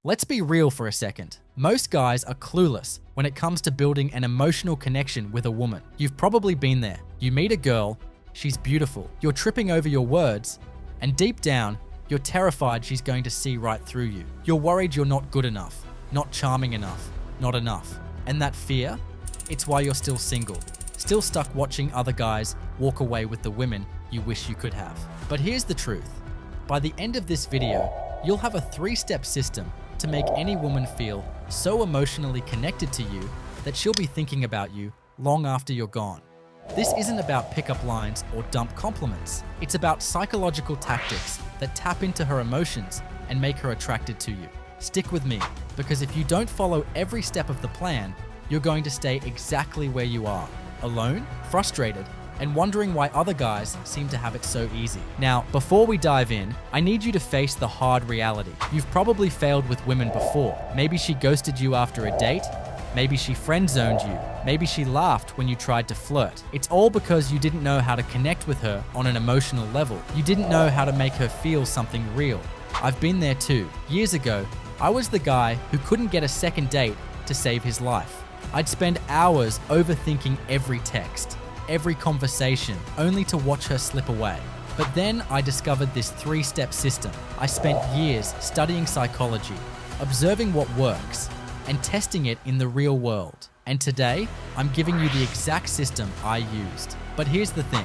Let's be real for a second. Most guys are clueless when it comes to building an emotional connection with a woman. You've probably been there. You meet a girl, she's beautiful, you're tripping over your words, and deep down, you're terrified she's going to see right through you. You're worried you're not good enough, not charming enough, not enough. And that fear, it's why you're still single, still stuck watching other guys walk away with the women you wish you could have. But here's the truth. By the end of this video, you'll have a 3-step system to make any woman feel so emotionally connected to you that she'll be thinking about you long after you're gone. This isn't about pickup lines or dump compliments. It's about psychological tactics that tap into her emotions and make her attracted to you. Stick with me, because if you don't follow every step of the plan, you're going to stay exactly where you are, alone, frustrated, and wondering why other guys seem to have it so easy. Now, before we dive in, I need you to face the hard reality. You've probably failed with women before. Maybe she ghosted you after a date. Maybe she friend-zoned you. Maybe she laughed when you tried to flirt. It's all because you didn't know how to connect with her on an emotional level. You didn't know how to make her feel something real. I've been there too. Years ago, I was the guy who couldn't get a second date to save his life. I'd spend hours overthinking every text, every conversation, only to watch her slip away. But then I discovered this 3-step system. I spent years studying psychology, observing what works, and testing it in the real world. And today, I'm giving you the exact system I used. But here's the thing.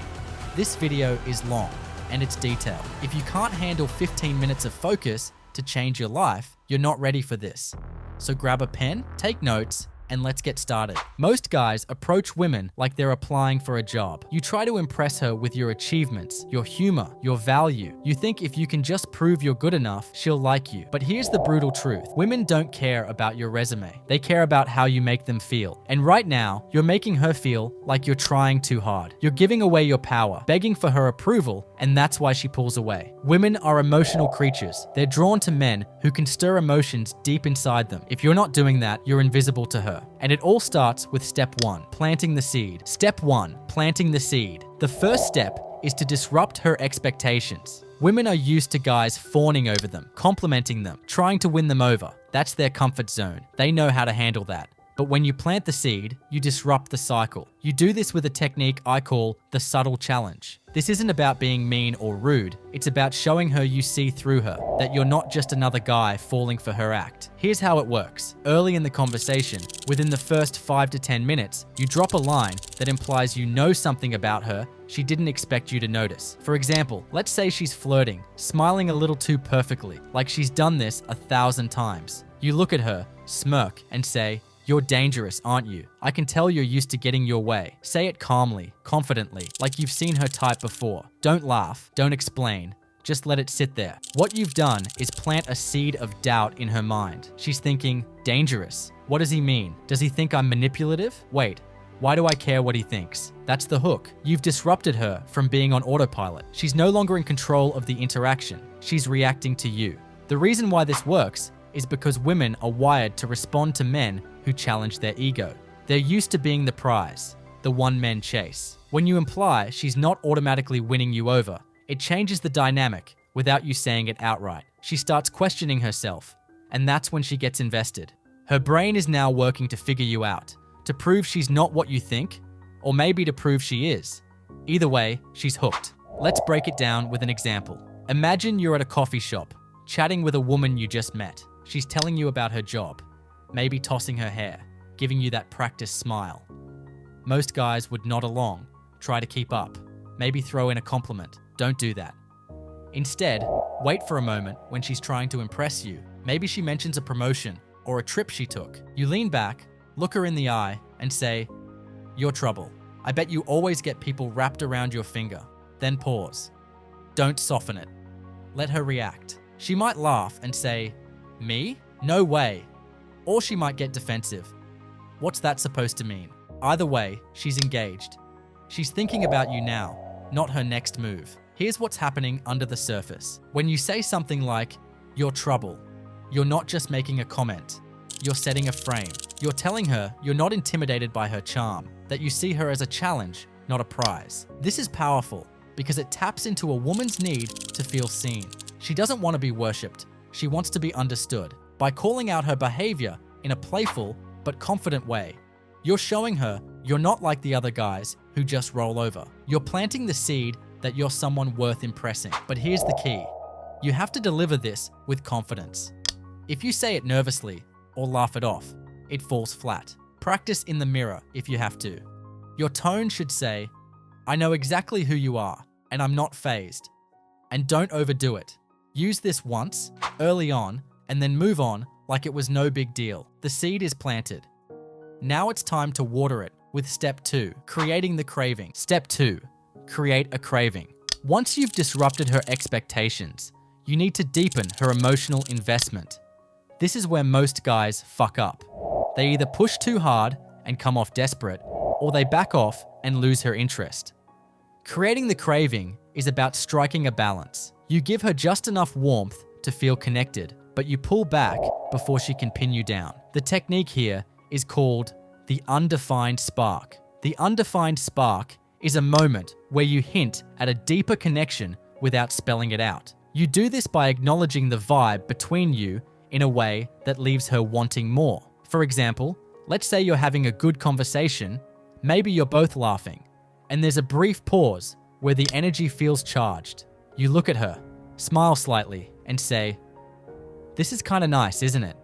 This video is long, and it's detailed. If you can't handle 15 minutes of focus to change your life, you're not ready for this. So grab a pen, take notes, and let's get started. Most guys approach women like they're applying for a job. You try to impress her with your achievements, your humor, your value. You think if you can just prove you're good enough, she'll like you. But here's the brutal truth. Women don't care about your resume. They care about how you make them feel. And right now, you're making her feel like you're trying too hard. You're giving away your power, begging for her approval, and that's why she pulls away. Women are emotional creatures. They're drawn to men who can stir emotions deep inside them. If you're not doing that, you're invisible to her. And it all starts with step 1, planting the seed. Step 1, planting the seed. The first step is to disrupt her expectations. Women are used to guys fawning over them, complimenting them, trying to win them over. That's their comfort zone. They know how to handle that. But when you plant the seed, you disrupt the cycle. You do this with a technique I call the subtle challenge. This isn't about being mean or rude. It's about showing her you see through her, that you're not just another guy falling for her act. Here's how it works. Early in the conversation, within the first 5 to 10 minutes, you drop a line that implies you know something about her she didn't expect you to notice. For example, let's say she's flirting, smiling a little too perfectly, like she's done this 1,000 times. You look at her, smirk, and say, "You're dangerous, aren't you? I can tell you're used to getting your way." Say it calmly, confidently, like you've seen her type before. Don't laugh, don't explain. Just let it sit there. What you've done is plant a seed of doubt in her mind. She's thinking, dangerous. What does he mean? Does he think I'm manipulative? Wait, why do I care what he thinks? That's the hook. You've disrupted her from being on autopilot. She's no longer in control of the interaction. She's reacting to you. The reason why this works is because women are wired to respond to men who challenge their ego. They're used to being the prize, the one men chase. When you imply she's not automatically winning you over, it changes the dynamic without you saying it outright. She starts questioning herself, and that's when she gets invested. Her brain is now working to figure you out, to prove she's not what you think, or maybe to prove she is. Either way, she's hooked. Let's break it down with an example. Imagine you're at a coffee shop, chatting with a woman you just met. She's telling you about her job, maybe tossing her hair, giving you that practice smile. Most guys would nod along, try to keep up, maybe throw in a compliment. Don't do that. Instead, wait for a moment when she's trying to impress you. Maybe she mentions a promotion or a trip she took. You lean back, look her in the eye, and say, "You're trouble. I bet you always get people wrapped around your finger." Then pause. Don't soften it. Let her react. She might laugh and say, "Me? No way." Or she might get defensive. What's that supposed to mean? Either way, she's engaged. She's thinking about you now, not her next move. Here's what's happening under the surface. When you say something like, "You're trouble," you're not just making a comment. You're setting a frame. You're telling her you're not intimidated by her charm, that you see her as a challenge, not a prize. This is powerful because it taps into a woman's need to feel seen. She doesn't want to be worshipped. She wants to be understood. By calling out her behavior in a playful but confident way, you're showing her you're not like the other guys who just roll over. You're planting the seed that you're someone worth impressing. But here's the key. You have to deliver this with confidence. If you say it nervously or laugh it off, it falls flat. Practice in the mirror if you have to. Your tone should say, "I know exactly who you are, and I'm not fazed." And don't overdo it. Use this once, early on, and then move on like it was no big deal. The seed is planted. Now it's time to water it with step 2, creating the craving. Step 2, create a craving. Once you've disrupted her expectations, you need to deepen her emotional investment. This is where most guys fuck up. They either push too hard and come off desperate, or they back off and lose her interest. Creating the craving is about striking a balance. You give her just enough warmth to feel connected, but you pull back before she can pin you down. The technique here is called the undefined spark. The undefined spark is a moment where you hint at a deeper connection without spelling it out. You do this by acknowledging the vibe between you in a way that leaves her wanting more. For example, let's say you're having a good conversation, maybe you're both laughing, and there's a brief pause where the energy feels charged. You look at her, smile slightly, and say, "This is kind of nice, isn't it?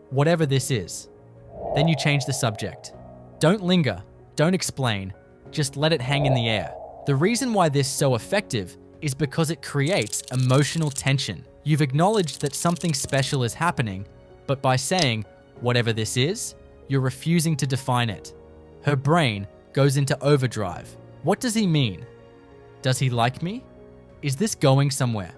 Whatever this is." Then you change the subject. Don't linger, don't explain, just let it hang in the air. The reason why this is so effective is because it creates emotional tension. You've acknowledged that something special is happening, but by saying, "Whatever this is," you're refusing to define it. Her brain goes into overdrive. What does he mean? Does he like me? Is this going somewhere?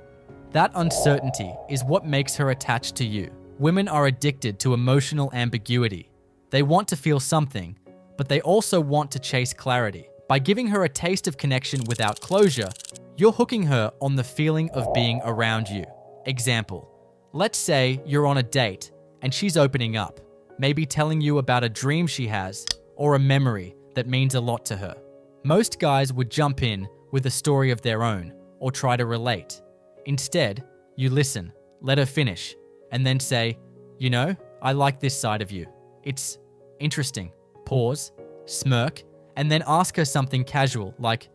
That uncertainty is what makes her attached to you. Women are addicted to emotional ambiguity. They want to feel something, but they also want to chase clarity. By giving her a taste of connection without closure, you're hooking her on the feeling of being around you. Example, let's say you're on a date and she's opening up, maybe telling you about a dream she has or a memory that means a lot to her. Most guys would jump in with a story of their own or try to relate. Instead, you listen, let her finish, and then say, "You know, I like this side of you. It's interesting." Pause, smirk, and then ask her something casual like,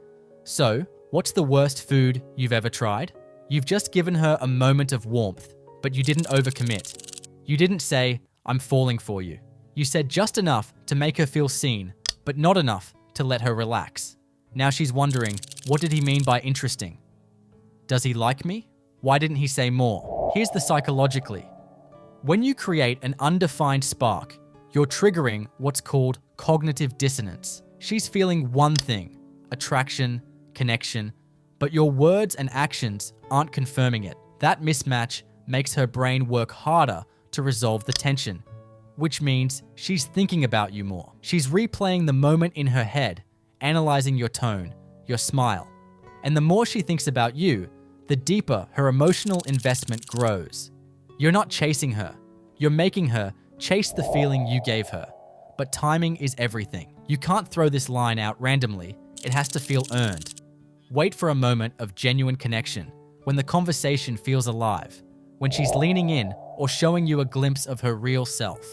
"So, what's the worst food you've ever tried?" You've just given her a moment of warmth, but you didn't overcommit. You didn't say, "I'm falling for you." You said just enough to make her feel seen, but not enough to let her relax. Now she's wondering, what did he mean by interesting? Does he like me? Why didn't he say more? Here's the psychologically. When you create an undefined spark, you're triggering what's called cognitive dissonance. She's feeling one thing, attraction, connection, but your words and actions aren't confirming it. That mismatch makes her brain work harder to resolve the tension, which means she's thinking about you more. She's replaying the moment in her head, analyzing your tone, your smile. And the more she thinks about you, the deeper her emotional investment grows. You're not chasing her. You're making her chase the feeling you gave her. But timing is everything. You can't throw this line out randomly. It has to feel earned. Wait for a moment of genuine connection, when the conversation feels alive, when she's leaning in or showing you a glimpse of her real self.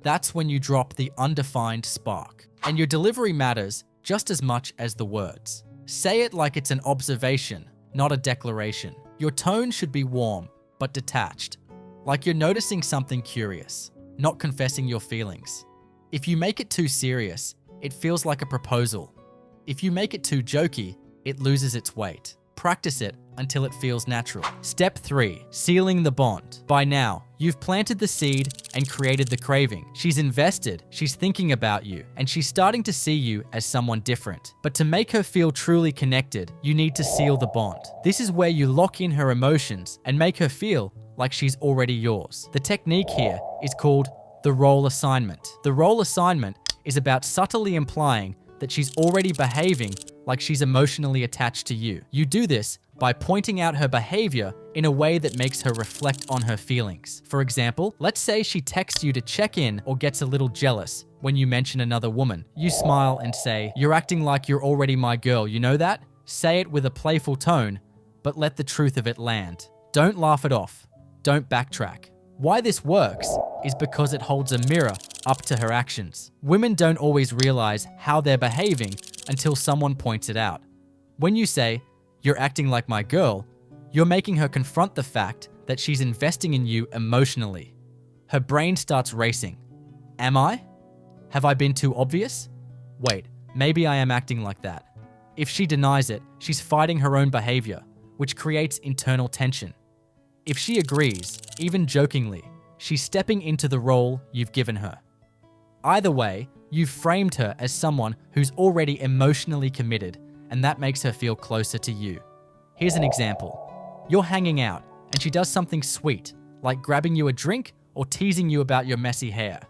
That's when you drop the undefined spark. And your delivery matters just as much as the words. Say it like it's an observation, not a declaration. Your tone should be warm, but detached, like you're noticing something curious, not confessing your feelings. If you make it too serious, it feels like a proposal. If you make it too jokey, it loses its weight. Practice it until it feels natural. Step 3, sealing the bond. By now, you've planted the seed and created the craving. She's invested, she's thinking about you, and she's starting to see you as someone different. But to make her feel truly connected, you need to seal the bond. This is where you lock in her emotions and make her feel like she's already yours. The technique here is called the role assignment. The role assignment is about subtly implying that she's already behaving like she's emotionally attached to you. You do this by pointing out her behavior in a way that makes her reflect on her feelings. For example, let's say she texts you to check in or gets a little jealous when you mention another woman. You smile and say, "You're acting like you're already my girl, you know that?" Say it with a playful tone, but let the truth of it land. Don't laugh it off. Don't backtrack. Why this works is because it holds a mirror up to her actions. Women don't always realize how they're behaving until someone points it out. When you say, "You're acting like my girl," you're making her confront the fact that she's investing in you emotionally. Her brain starts racing. Am I? Have I been too obvious? Wait, maybe I am acting like that. If she denies it, she's fighting her own behavior, which creates internal tension. If she agrees, even jokingly, she's stepping into the role you've given her. Either way, you've framed her as someone who's already emotionally committed, and that makes her feel closer to you. Here's an example. You're hanging out, and she does something sweet, like grabbing you a drink or teasing you about your messy hair.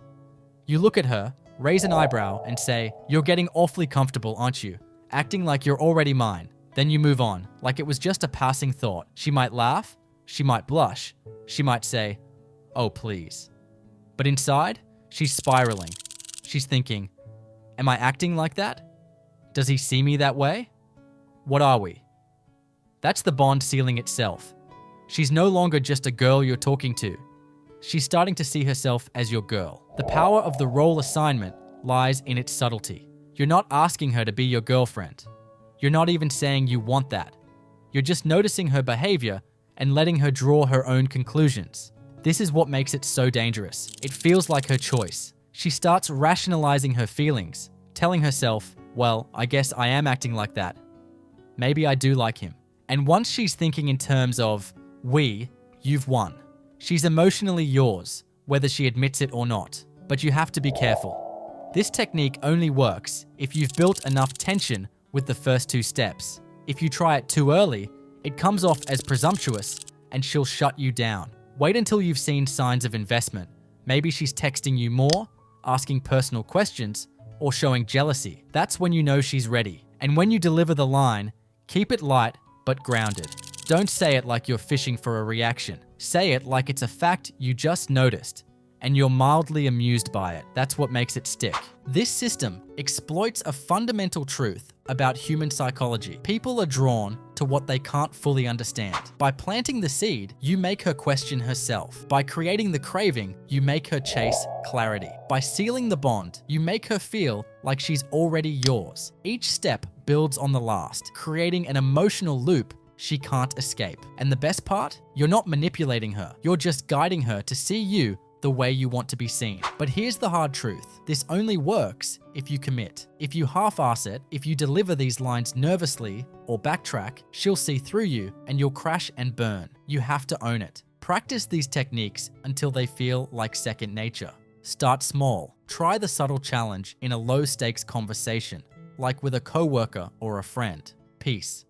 You look at her, raise an eyebrow, and say, "You're getting awfully comfortable, aren't you? Acting like you're already mine." Then you move on, like it was just a passing thought. She might laugh, she might blush, she might say, "Oh, please." But inside, she's spiraling. She's thinking, am I acting like that? Does he see me that way? What are we? That's the bond sealing itself. She's no longer just a girl you're talking to. She's starting to see herself as your girl. The power of the role assignment lies in its subtlety. You're not asking her to be your girlfriend. You're not even saying you want that. You're just noticing her behavior and letting her draw her own conclusions. This is what makes it so dangerous. It feels like her choice. She starts rationalizing her feelings, telling herself, well, I guess I am acting like that. Maybe I do like him. And once she's thinking in terms of we, you've won. She's emotionally yours, whether she admits it or not. But you have to be careful. This technique only works if you've built enough tension with the first two steps. If you try it too early, it comes off as presumptuous and she'll shut you down. Wait until you've seen signs of investment. Maybe she's texting you more, asking personal questions, or showing jealousy. That's when you know she's ready. And when you deliver the line, keep it light but grounded. Don't say it like you're fishing for a reaction. Say it like it's a fact you just noticed, and you're mildly amused by it. That's what makes it stick. This system exploits a fundamental truth about human psychology. People are drawn to what they can't fully understand. By planting the seed, you make her question herself. By creating the craving, you make her chase clarity. By sealing the bond, you make her feel like she's already yours. Each step builds on the last, creating an emotional loop she can't escape. And the best part? You're not manipulating her. You're just guiding her to see you the way you want to be seen. But here's the hard truth. This only works if you commit. If you half-ass it, if you deliver these lines nervously or backtrack, she'll see through you and you'll crash and burn. You have to own it. Practice these techniques until they feel like second nature. Start small. Try the subtle challenge in a low-stakes conversation, like with a coworker or a friend. Peace.